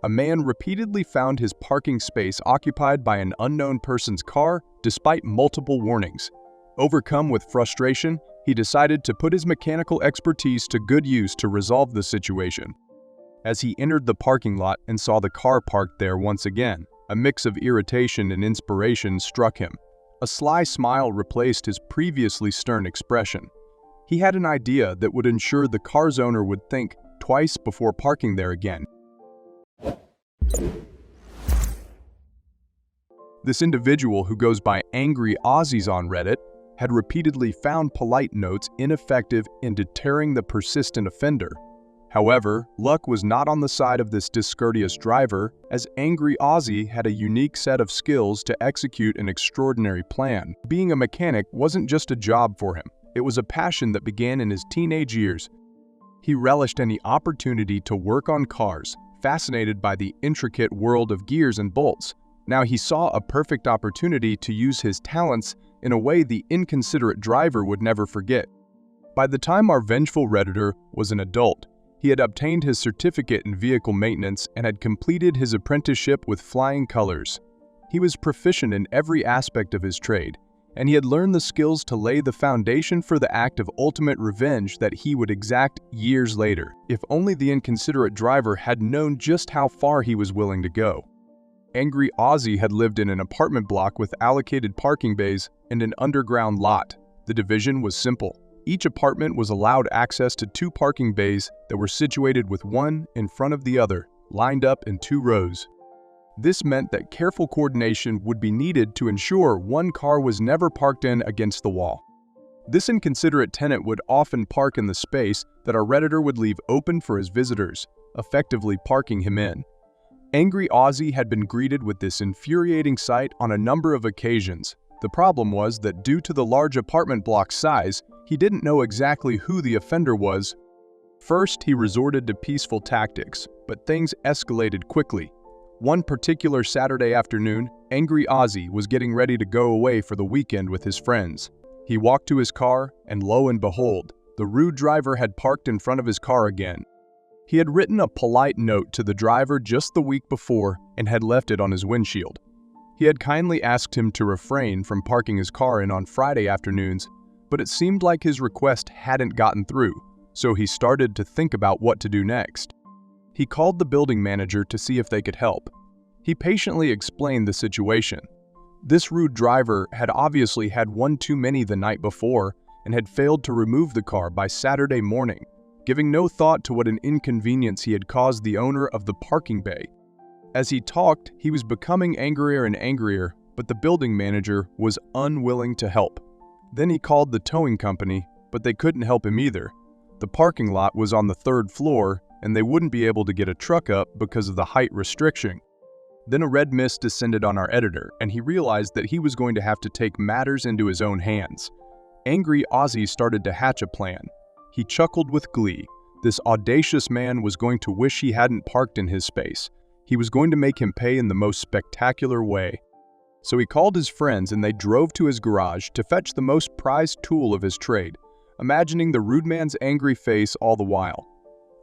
a man repeatedly found his parking space occupied by an unknown person's car despite multiple warnings. Overcome with frustration, he decided to put his mechanical expertise to good use to resolve the situation. As he entered the parking lot and saw the car parked there once again, a mix of irritation and inspiration struck him. A sly smile replaced his previously stern expression. He had an idea that would ensure the car's owner would think twice before parking there again. This individual, who goes by Angry Aussies on Reddit, had repeatedly found polite notes ineffective in deterring the persistent offender. However, luck was not on the side of this discourteous driver, as Angry Aussie had a unique set of skills to execute an extraordinary plan. Being a mechanic wasn't just a job for him, it was a passion that began in his teenage years. He relished any opportunity to work on cars, fascinated by the intricate world of gears and bolts. Now he saw a perfect opportunity to use his talents in a way the inconsiderate driver would never forget. By the time our vengeful Redditor was an adult, he had obtained his certificate in vehicle maintenance and had completed his apprenticeship with flying colors. He was proficient in every aspect of his trade, and he had learned the skills to lay the foundation for the act of ultimate revenge that he would exact years later, if only the inconsiderate driver had known just how far he was willing to go. Angry Aussie had lived in an apartment block with allocated parking bays and an underground lot. The division was simple. Each apartment was allowed access to 2 parking bays that were situated with one in front of the other, lined up in 2 rows. This meant that careful coordination would be needed to ensure one car was never parked in against the wall. This inconsiderate tenant would often park in the space that our Redditor would leave open for his visitors, effectively parking him in. Angry Aussie had been greeted with this infuriating sight on a number of occasions. The problem was that due to the large apartment block size, he didn't know exactly who the offender was. First, he resorted to peaceful tactics, but things escalated quickly. One particular Saturday afternoon, Angry Aussie was getting ready to go away for the weekend with his friends. He walked to his car, and lo and behold, the rude driver had parked in front of his car again. He had written a polite note to the driver just the week before and had left it on his windshield. He had kindly asked him to refrain from parking his car in on Friday afternoons, but it seemed like his request hadn't gotten through, so he started to think about what to do next. He called the building manager to see if they could help. He patiently explained the situation. This rude driver had obviously had one too many the night before and had failed to remove the car by Saturday morning, giving no thought to what an inconvenience he had caused the owner of the parking bay. As he talked, he was becoming angrier and angrier, but the building manager was unwilling to help. Then he called the towing company, but they couldn't help him either. The parking lot was on the 3rd floor, and they wouldn't be able to get a truck up because of the height restriction. Then a red mist descended on our editor, and he realized that he was going to have to take matters into his own hands. Angry Aussie started to hatch a plan. He chuckled with glee. This audacious man was going to wish he hadn't parked in his space. He was going to make him pay in the most spectacular way. So he called his friends and they drove to his garage to fetch the most prized tool of his trade, imagining the rude man's angry face all the while.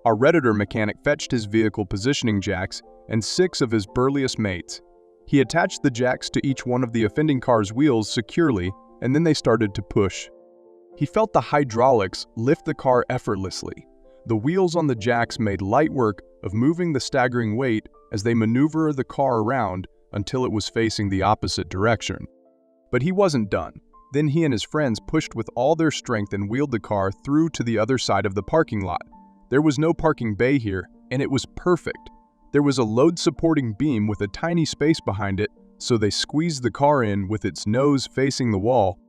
Our Redditor mechanic fetched his vehicle positioning jacks and 6 of his burliest mates. He attached the jacks to each one of the offending car's wheels securely, and then they started to push. He felt the hydraulics lift the car effortlessly. The wheels on the jacks made light work of moving the staggering weight as they maneuvered the car around until it was facing the opposite direction. But he wasn't done. Then he and his friends pushed with all their strength and wheeled the car through to the other side of the parking lot. There was no parking bay here, and it was perfect. There was a load-supporting beam with a tiny space behind it, so they squeezed the car in with its nose facing the wall.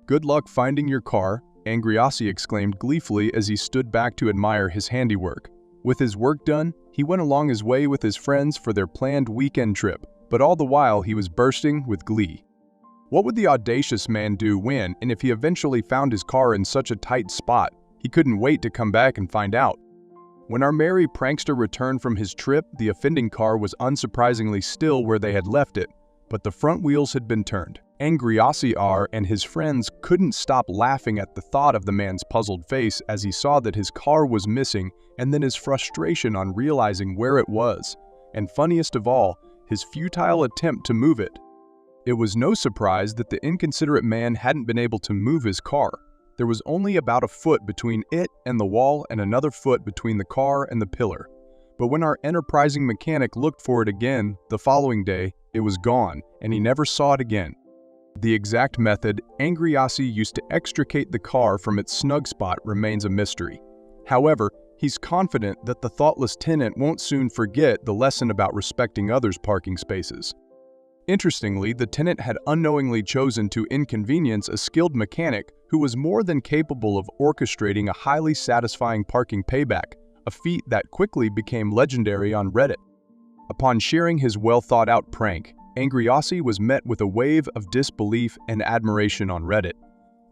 "Good luck finding your car," Angry Aussie exclaimed gleefully as he stood back to admire his handiwork. With his work done, he went along his way with his friends for their planned weekend trip, but all the while he was bursting with glee. What would the audacious man do when and if he eventually found his car in such a tight spot? He couldn't wait to come back and find out. When our merry prankster returned from his trip, the offending car was unsurprisingly still where they had left it, but the front wheels had been turned. Angry Aussie and his friends couldn't stop laughing at the thought of the man's puzzled face as he saw that his car was missing, and then his frustration on realizing where it was. and funniest of all, his futile attempt to move it. It was no surprise that the inconsiderate man hadn't been able to move his car. There was only about a foot between it and the wall and another foot between the car and the pillar. But when our enterprising mechanic looked for it again the following day, it was gone, and he never saw it again. The exact method Angry Aussie used to extricate the car from its snug spot remains a mystery. However, he's confident that the thoughtless tenant won't soon forget the lesson about respecting others' parking spaces. Interestingly, the tenant had unknowingly chosen to inconvenience a skilled mechanic who was more than capable of orchestrating a highly satisfying parking payback, a feat that quickly became legendary on Reddit. Upon sharing his well-thought-out prank, Angry Aussie was met with a wave of disbelief and admiration on Reddit.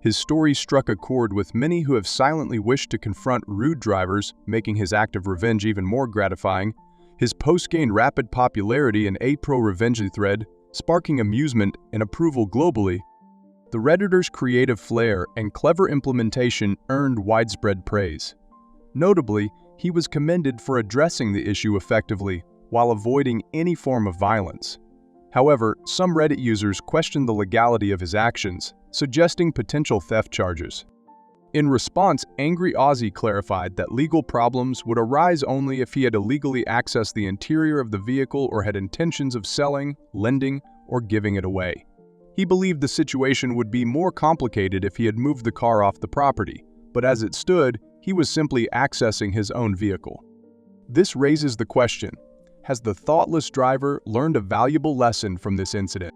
His story struck a chord with many who have silently wished to confront rude drivers, making his act of revenge even more gratifying. His post gained rapid popularity in a pro-revenge thread, sparking amusement and approval globally. The Redditor's creative flair and clever implementation earned widespread praise. Notably, he was commended for addressing the issue effectively while avoiding any form of violence. However, some Reddit users questioned the legality of his actions, suggesting potential theft charges. In response, Angry Aussie clarified that legal problems would arise only if he had illegally accessed the interior of the vehicle or had intentions of selling, lending, or giving it away. He believed the situation would be more complicated if he had moved the car off the property, but as it stood, he was simply accessing his own vehicle. This raises the question: has the thoughtless driver learned a valuable lesson from this incident?